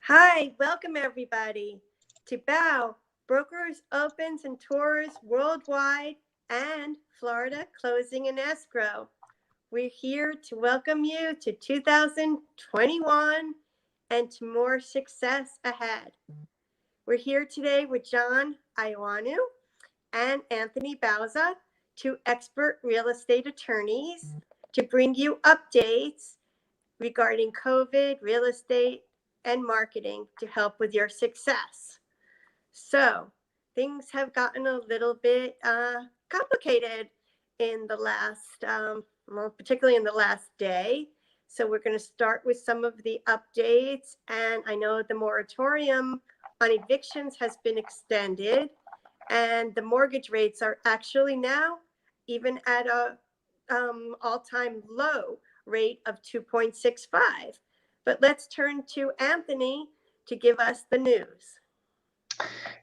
Hi, welcome everybody to BOW, Brokers, Opens, and Tours Worldwide and Florida Closing and Escrow. We're here to welcome you to 2021 and to more success ahead. We're here today with John Ioannou and Anthony Bauza, two expert real estate attorneys, to bring you updates regarding COVID, real estate, and marketing to help with your success. So things have gotten a little bit complicated in the last, particularly in the last day. So we're going to start with some of the updates. And I know the moratorium on evictions has been extended, and the mortgage rates are actually now even at a all-time low rate of 2.65. But let's turn to Anthony to give us the news.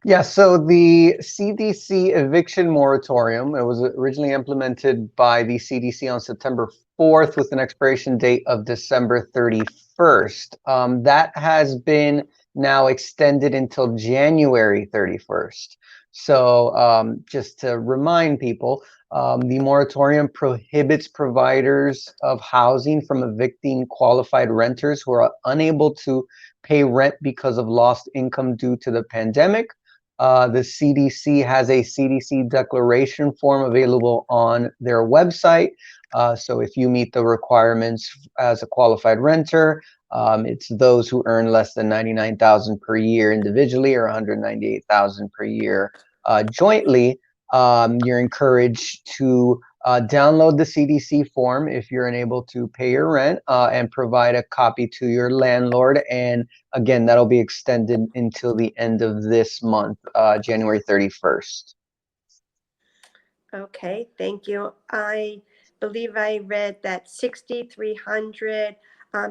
Yeah, so the CDC eviction moratorium, it was originally implemented by the CDC on September 4th with an expiration date of December 31st. That has been now extended until January 31st. So just to remind people, the moratorium prohibits providers of housing from evicting qualified renters who are unable to pay rent because of lost income due to the pandemic. The CDC has a CDC declaration form available on their website. So if you meet the requirements as a qualified renter, it's those who earn less than $99,000 per year individually or $198,000 per year jointly. You're encouraged to download the CDC form if you're unable to pay your rent and provide a copy to your landlord. And again, that'll be extended until the end of this month, January 31st. Okay, thank you. I believe I read that 6,300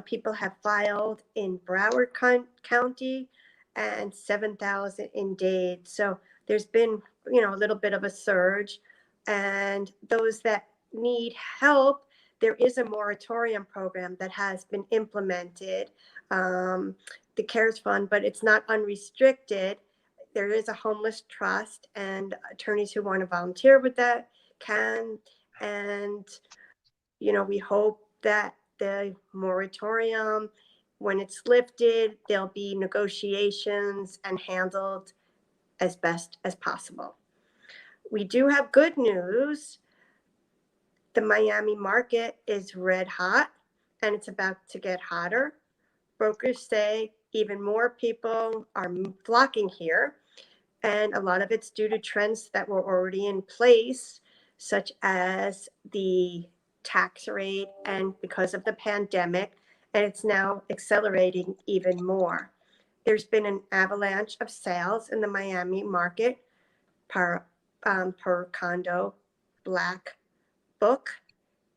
people have filed in Broward County and 7,000 in Dade. So there's been, a little bit of a surge. And those that need help, there is a moratorium program that has been implemented, the CARES Fund, but it's not unrestricted. There is a homeless trust, and attorneys who want to volunteer with that can. And, we hope that the moratorium, when it's lifted, there'll be negotiations and handled as best as possible. We do have good news. The Miami market is red hot, and it's about to get hotter. Brokers say even more people are flocking here, and a lot of it's due to trends that were already in place, such as the tax rate and because of the pandemic, and it's now accelerating even more. There's been an avalanche of sales in the Miami market per condo black book,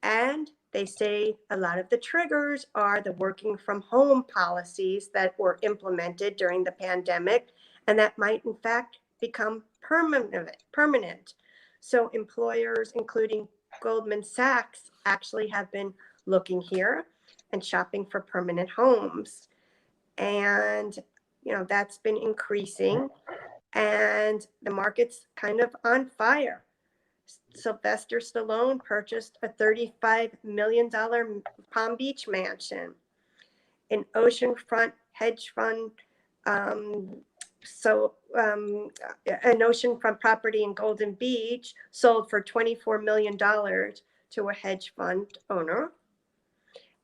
and they say a lot of the triggers are the working from home policies that were implemented during the pandemic, and that might in fact become permanent. So employers, including Goldman Sachs, actually have been looking here and shopping for permanent homes. And, that's been increasing, and the market's kind of on fire. Sylvester Stallone purchased a $35 million Palm Beach mansion. An oceanfront hedge fund, an oceanfront property in Golden Beach sold for $24 million to a hedge fund owner.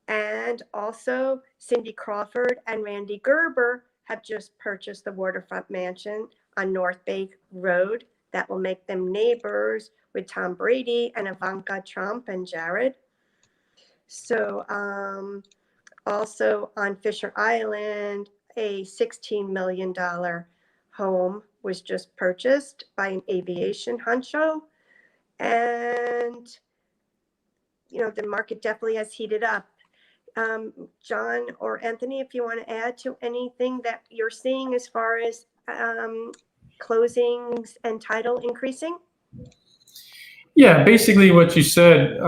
And also, Cindy Crawford and Randy Gerber have just purchased the waterfront mansion on North Bay Road that will make them neighbors with Tom Brady and Ivanka Trump and Jared. So also on Fisher Island, a $16 million home was just purchased by an aviation honcho. And, the market definitely has heated up. John or Anthony, if you want to add to anything that you're seeing as far as closings and title increasing? Yeah, basically what you said,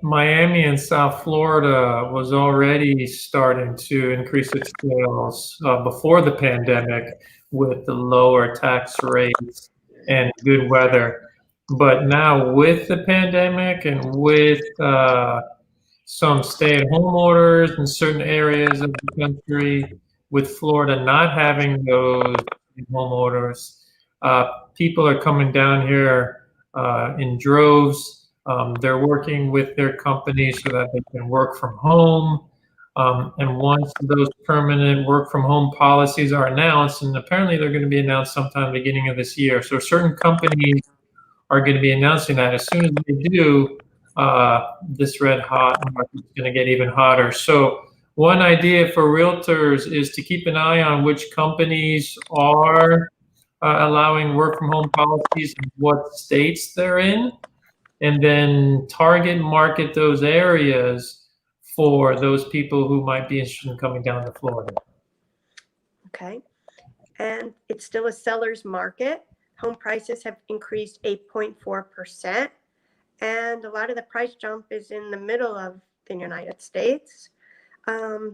Miami and South Florida was already starting to increase its sales before the pandemic with the lower tax rates and good weather. But now with the pandemic and with some stay-at-home orders in certain areas of the country, with Florida not having those home orders, people are coming down here in droves. They're working with their companies so that they can work from home. And once those permanent work from home policies are announced, and apparently they're going to be announced sometime beginning of this year. So certain companies are going to be announcing that. As soon as they do, this red hot market is going to get even hotter. So one idea for realtors is to keep an eye on which companies are allowing work from home policies and what states they're in, and then target market those areas for those people who might be interested in coming down to Florida. Okay. And it's still a seller's market. Home prices have increased 8.4%. And a lot of the price jump is in the middle of the United States. A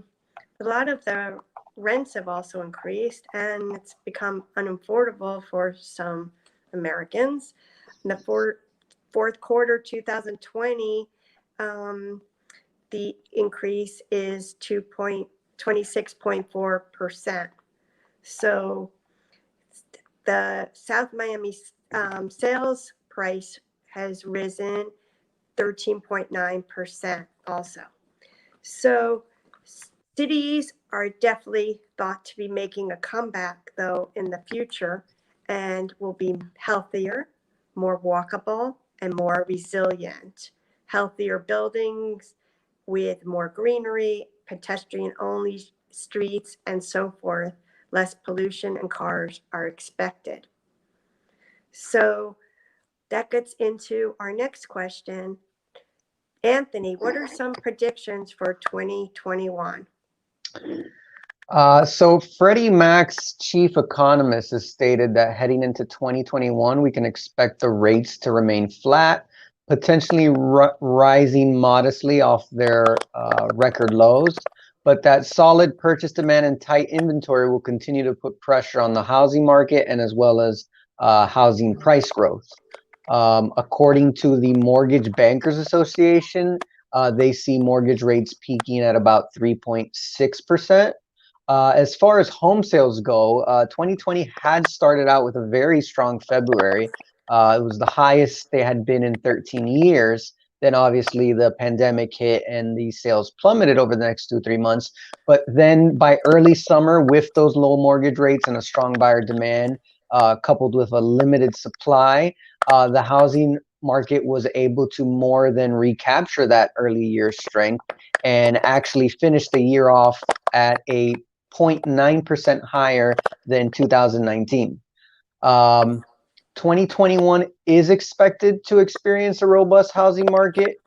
lot of the rents have also increased, and it's become unaffordable for some Americans. In the fourth quarter 2020, the increase is 26.4%. So the South Miami sales price has risen 13.9% also. So cities are definitely thought to be making a comeback, though, in the future, and will be healthier, more walkable, and more resilient. Healthier buildings with more greenery, pedestrian-only streets, and so forth. Less pollution and cars are expected. So that gets into our next question. Anthony, what are some predictions for 2021? So Freddie Mac's chief economist has stated that heading into 2021, we can expect the rates to remain flat, potentially rising modestly off their record lows, but that solid purchase demand and tight inventory will continue to put pressure on the housing market and as well as housing price growth. According to the Mortgage Bankers Association, they see mortgage rates peaking at about 3.6%. As far as home sales go, 2020 had started out with a very strong February. It was the highest they had been in 13 years. Then obviously the pandemic hit and the sales plummeted over the next 2-3 months. But then by early summer, with those low mortgage rates and a strong buyer demand, coupled with a limited supply, the housing market was able to more than recapture that early year strength and actually finish the year off at a 0.9% higher than 2019. 2021 is expected to experience a robust housing market,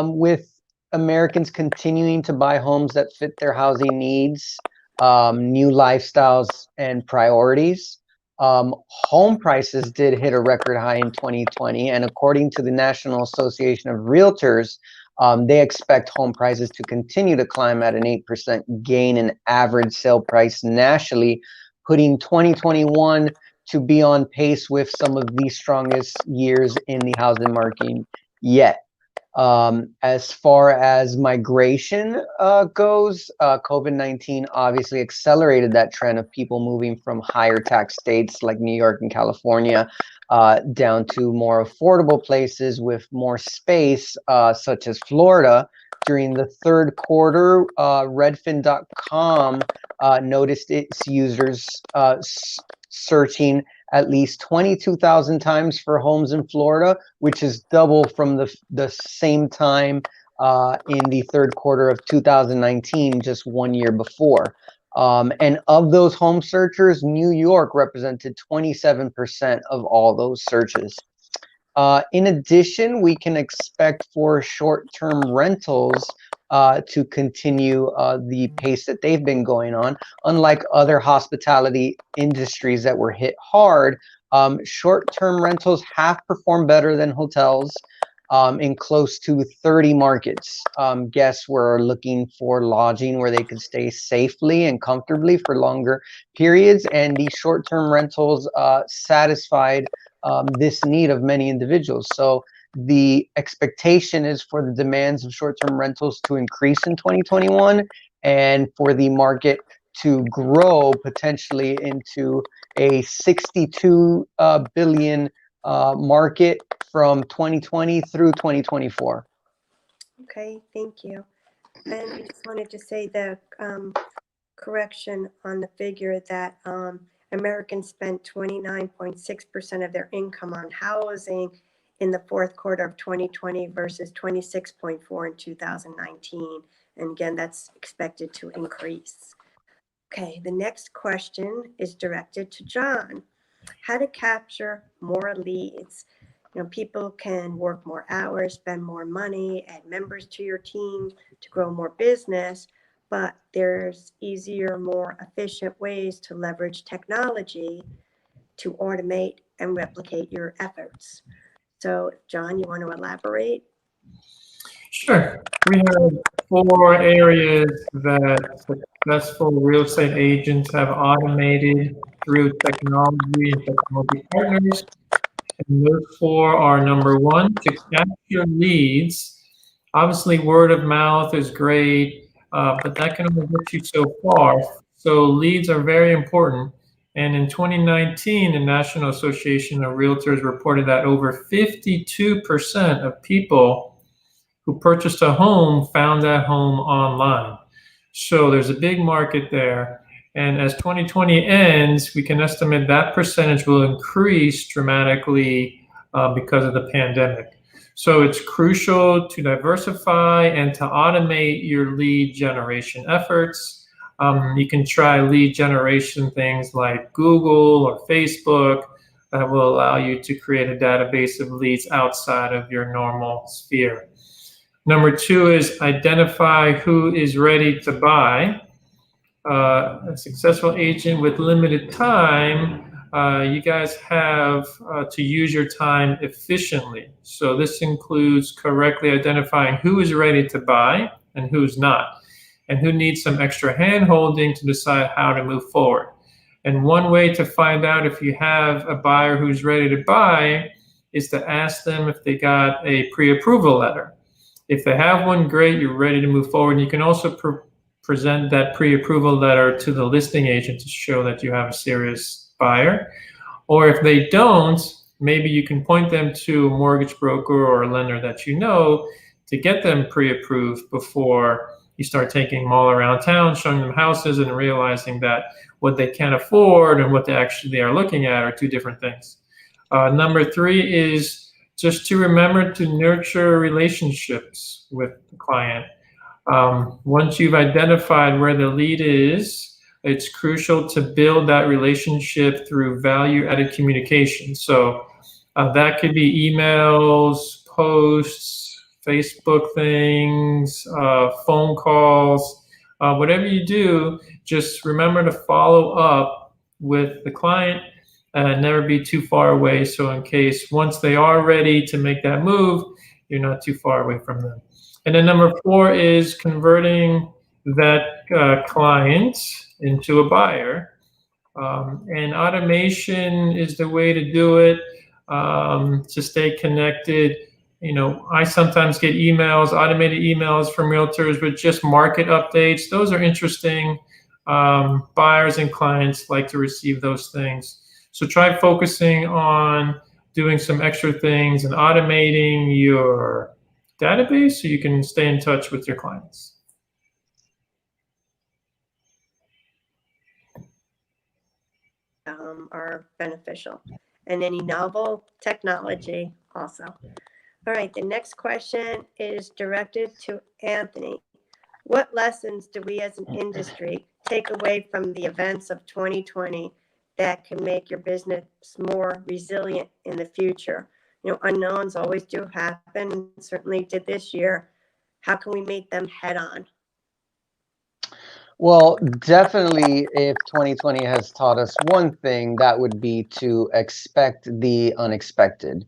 with Americans continuing to buy homes that fit their housing needs, new lifestyles and priorities. Home prices did hit a record high in 2020, and according to the National Association of Realtors, they expect home prices to continue to climb at an 8% gain in average sale price nationally, putting 2021 to be on pace with some of the strongest years in the housing market yet. As far as migration goes, COVID-19 obviously accelerated that trend of people moving from higher tax states like New York and California down to more affordable places with more space, such as Florida. During the third quarter, Redfin.com noticed its users searching at least 22,000 times for homes in Florida, which is double from the same time in the third quarter of 2019, just 1 year before. And of those home searchers, New York represented 27% of all those searches. In addition, we can expect for short-term rentals to continue the pace that they've been going on. Unlike other hospitality industries that were hit hard, short-term rentals have performed better than hotels. in close to 30 markets. Guests were looking for lodging where they could stay safely and comfortably for longer periods, and these short-term rentals satisfied this need of many individuals. So the expectation is for the demands of short-term rentals to increase in 2021 and for the market to grow potentially into a 62 billion market from 2020 through 2024. Okay, thank you. And I just wanted to say the correction on the figure that Americans spent 29.6% of their income on housing in the fourth quarter of 2020 versus 26.4 in 2019. And again, that's expected to increase. Okay, the next question is directed to John. How to capture more leads. You know, people can work more hours, spend more money, add members to your team to grow more business, but there's easier, more efficient ways to leverage technology to automate and replicate your efforts. So, John, you want to elaborate? Sure. We have 4 areas that successful real estate agents have automated through technology and technology partners. And those 4 are: number 1, to capture leads. Obviously, word of mouth is great, but that can only get you so far. So leads are very important. And in 2019, the National Association of Realtors reported that over 52% of people who purchased a home found that home online. So there's a big market there. And as 2020 ends, we can estimate that percentage will increase dramatically because of the pandemic. So it's crucial to diversify and to automate your lead generation efforts. You can try lead generation things like Google or Facebook that will allow you to create a database of leads outside of your normal sphere. Number 2 is identify who is ready to buy. A successful agent with limited time, you guys have to use your time efficiently. So this includes correctly identifying who is ready to buy and who's not, and who needs some extra hand-holding to decide how to move forward. And one way to find out if you have a buyer who's ready to buy is to ask them if they got a pre-approval letter. If they have one, great, you're ready to move forward. And you can also present that pre-approval letter to the listing agent to show that you have a serious buyer. Or if they don't, maybe you can point them to a mortgage broker or a lender that you know to get them pre-approved before you start taking them all around town, showing them houses and realizing that what they can't afford and what they actually are looking at are 2 different things. Number 3 is just to remember to nurture relationships with the client. Once you've identified where the lead is, it's crucial to build that relationship through value-added communication. So that could be emails, posts, Facebook things, phone calls, whatever you do, just remember to follow up with the client and never be too far away. So in case once they are ready to make that move, you're not too far away from them. And then number 4 is converting that client into a buyer. And automation is the way to do it, to stay connected. You know, I sometimes get emails, automated emails from realtors with just market updates. Those are interesting. Buyers and clients like to receive those things. So try focusing on doing some extra things and automating your database so you can stay in touch with your clients. Are beneficial, and any novel technology also. All right, the next question is directed to Anthony. What lessons do we as an industry take away from the events of 2020 that can make your business more resilient in the future? You know, unknowns always do happen, certainly did this year. How can we meet them head on? Well, definitely, if 2020 has taught us one thing, that would be to expect the unexpected.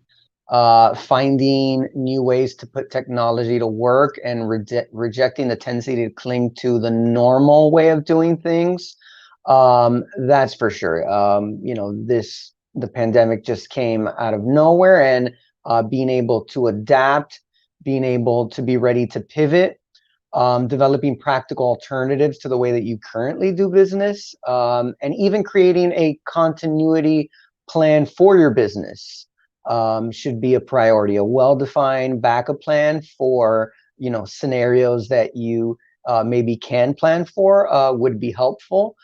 finding new ways to put technology to work and rejecting the tendency to cling to the normal way of doing things. That's for sure. The pandemic just came out of nowhere, and being able to adapt, being able to be ready to pivot, developing practical alternatives to the way that you currently do business, and even creating a continuity plan for your business should be a priority. A well-defined backup plan for scenarios that you maybe can plan for would be helpful.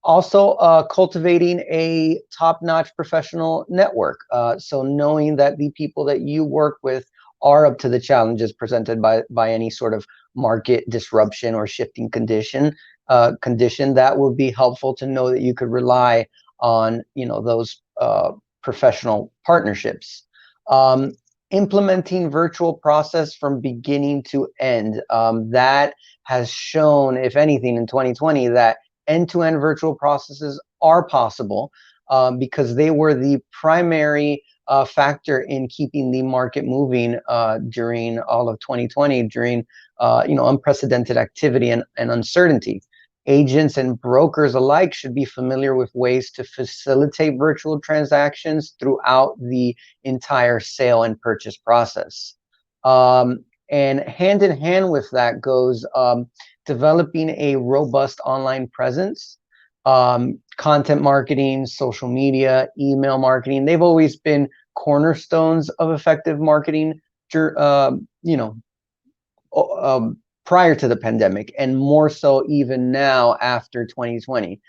Also, cultivating a top-notch professional network. So knowing that the people that you work with are up to the challenges presented by any sort of market disruption or shifting condition, that would be helpful to know that you could rely on those professional partnerships. Implementing virtual process from beginning to end. That has shown, if anything, in 2020 that end-to-end virtual processes are possible because they were the primary factor in keeping the market moving during all of 2020, during unprecedented activity and uncertainty. Agents and brokers alike should be familiar with ways to facilitate virtual transactions throughout the entire sale and purchase process. And hand in hand with that goes developing a robust online presence. Content marketing, social media, email marketing, they've always been cornerstones of effective marketing, prior to the pandemic, and more so even now after 2020.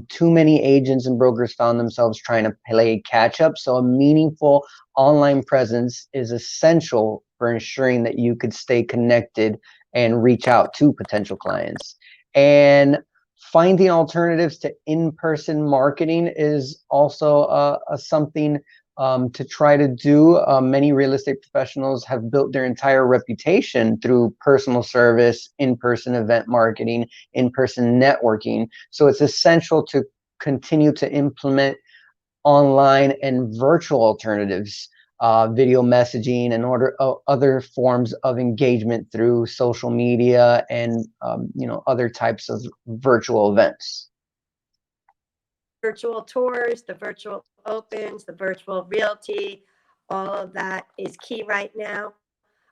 Too many agents and brokers found themselves trying to play catch up. So a meaningful online presence is essential for ensuring that you could stay connected and reach out to potential clients. And finding alternatives to in-person marketing is also something to try to do. Many real estate professionals have built their entire reputation through personal service, in-person event marketing, in-person networking. So it's essential to continue to implement online and virtual alternatives, video messaging, and other forms of engagement through social media and other types of virtual events. Virtual tours, the virtual opens, the virtual realty, all of that is key right now.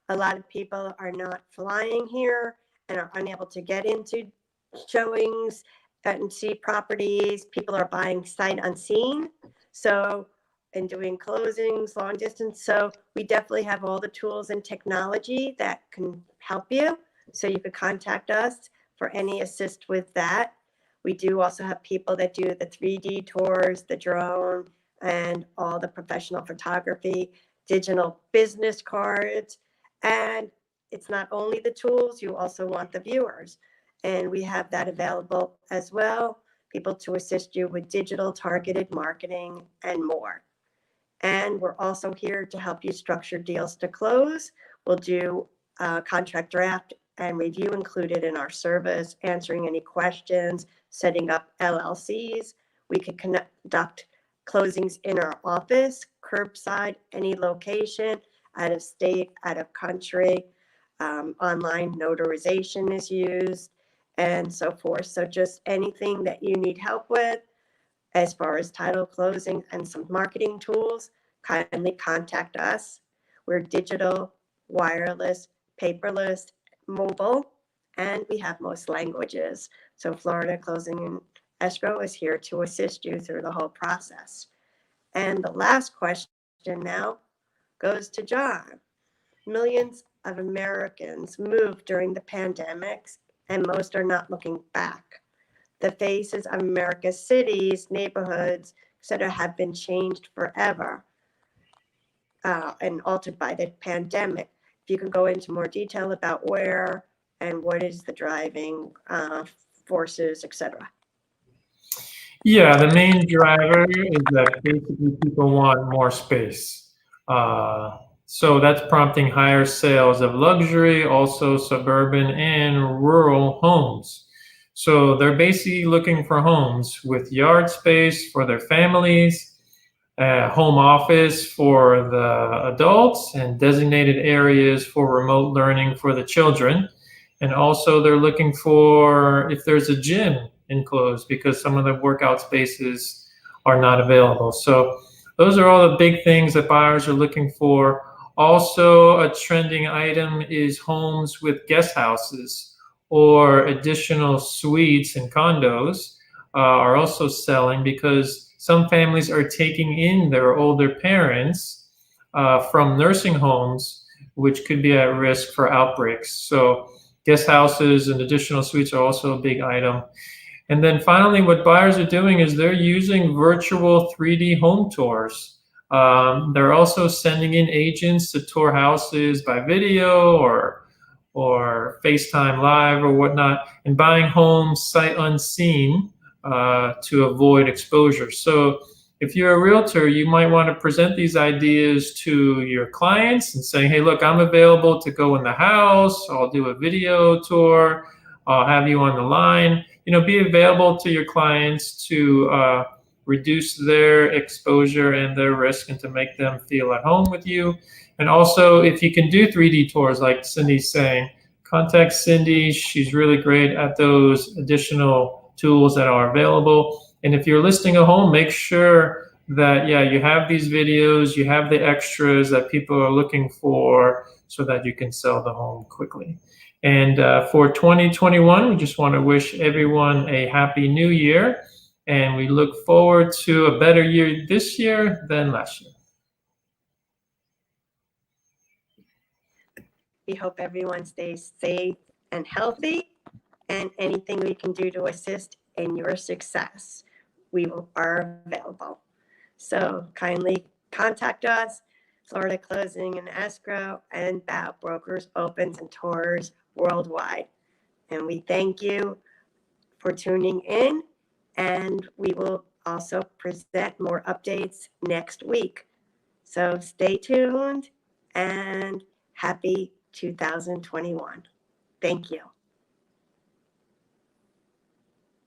A lot of people are not flying here and are unable to get into showings and see properties. People are buying sight unseen, and doing closings long distance. So we definitely have all the tools and technology that can help you. So you could contact us for any assist with that. We do also have people that do the 3D tours, the drone, and all the professional photography, digital business cards. And it's not only the tools, you also want the viewers. And we have that available as well, people to assist you with digital targeted marketing and more. And we're also here to help you structure deals to close. We'll do contract draft and review included in our service, answering any questions, setting up LLCs. We can conduct closings in our office, curbside, any location, out of state, out of country. Online notarization is used and so forth. So just anything that you need help with as far as title closing and some marketing tools, kindly contact us. We're digital, wireless, paperless, mobile, and we have most languages. So Florida Closing and Escrow is here to assist you through the whole process. And the last question now goes to John. Millions of Americans moved during the pandemics, and most are not looking back. The faces of America's cities, neighborhoods, etc., have been changed forever and altered by the pandemic. If you can go into more detail about where and what is the driving forces, etc. Yeah, the main driver is that basically people want more space. So that's prompting higher sales of luxury, also suburban and rural homes. So they're basically looking for homes with yard space for their families, home office for the adults, and designated areas for remote learning for the children. And also they're looking for if there's a gym enclosed, because some of the workout spaces are not available. So those are all the big things that buyers are looking for. Also, a trending item is homes with guest houses or additional suites and condos are also selling, because some families are taking in their older parents from nursing homes, which could be at risk for outbreaks. So guest houses and additional suites are also a big item. And then finally, what buyers are doing is they're using virtual 3D home tours. They're also sending in agents to tour houses by video or FaceTime Live or whatnot, and buying homes sight unseen to avoid exposure. So if you're a realtor, you might want to present these ideas to your clients and say, hey, look, I'm available to go in the house. I'll do a video tour. I'll have you on the line. You know, be available to your clients to reduce their exposure and their risk and to make them feel at home with you. And also, if you can do 3D tours, like Cindy's saying, contact Cindy. She's really great at those additional tools that are available. And if you're listing a home, make sure that, yeah, you have these videos, you have the extras that people are looking for so that you can sell the home quickly. And for 2021, we just want to wish everyone a happy new year. And we look forward to a better year this year than last year. We hope everyone stays safe and healthy, and anything we can do to assist in your success, we are available. So kindly contact us. Florida Closing and Escrow and BOW Brokers opens and tours worldwide. And we thank you for tuning in, and we will also present more updates next week. So stay tuned and happy 2021. Thank you.